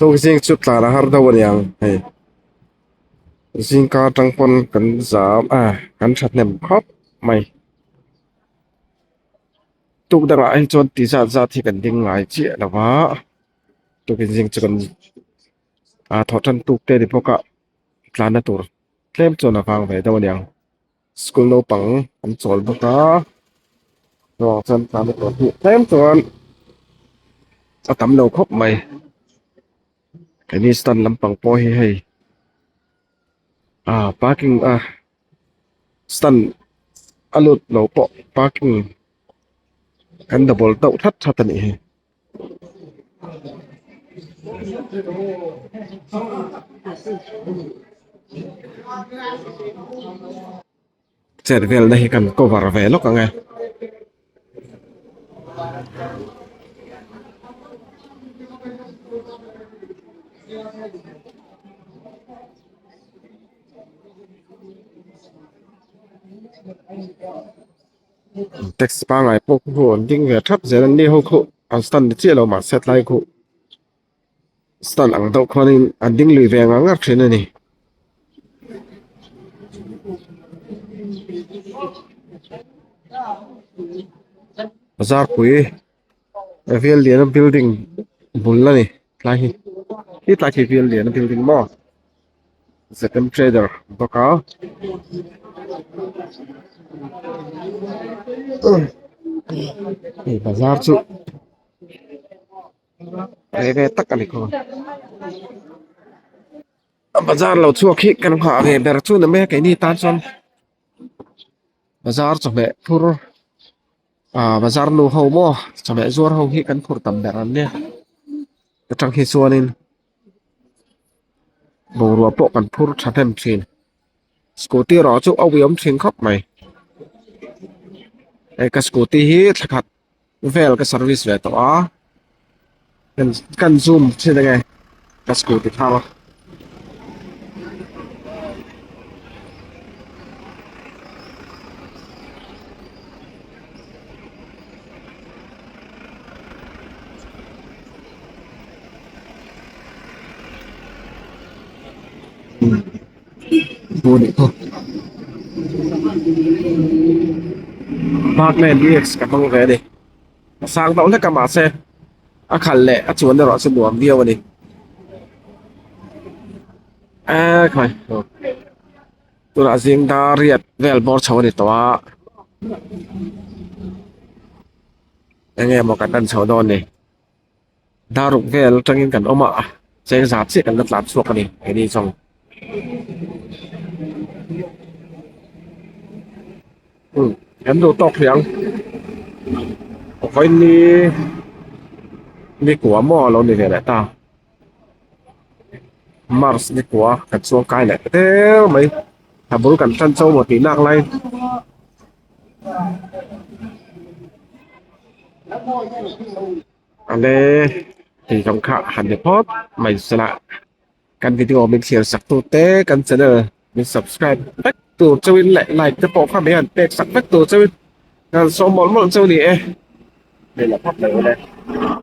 tu jing chu tla na har daw yang hei jing ka tang pon kan zam kan that nem khop mai tu dang ai chon ti za za thi kan ding ngai chi la wa tu kin jing chu kan tho tan tu te di poka tla na tur tlem chon na phang ve daw yang school no pang kan chol boka ro chan tla na tur tlem chon tam lo khop mai cái ni stan lampang po hi hei parking stan alut lo po parking kan double tau that that ni he cher vel na hi kan cover ve lo ka nge text pa ngai po ko ding ve thap zen ni ho ko stan ni che lo ma set lai ko stan ang dau khonin an ding lui ve nga ngar thina ni bazar pui vel lian building bul la ni lai hi tla ki vel lian building mo second trader baka bazar chu ve tak ani ko bazar lo chu khi kan kha ve ber chu na me cái ni tan son bazar chu me phur bazar nu ho mo chu me zuar ho hi kan phur tam ber an ne ta tang hi chuanin bo ro po kan phur thatem thin scooty ro chu awiam thin khop mai cái scooty hi thakhat vel cái service ve to kan zoom trên đây cái scooty thao vô định thôi bác này đi cả băng về đi sang tao lấy cả mã xe khăn lệ chuồn được rồi xin đùa video đi khỏi tôi đã riêng ta riết về bò cháu đi tòa anh em một cái tân cháu đòn này đa rụng về trong những cảnh ôm ạ sẽ giá trị cảnh đất lát suốt này cái đi xong em đồ tóc riêng phải đi của mò lâu này về lại tao Mars đi của cảnh xuống cái này thế mấy thà bố cảnh chân sâu một tí nặng lên anh đây thì trong khả hẳn để post mày sẽ lại căn video mình share sắc tu tế căn sẽ là mình subscribe back to cho mình lại like cái bộ phát hẳn để sắc back to cho mình số món món châu đi đây là phát đây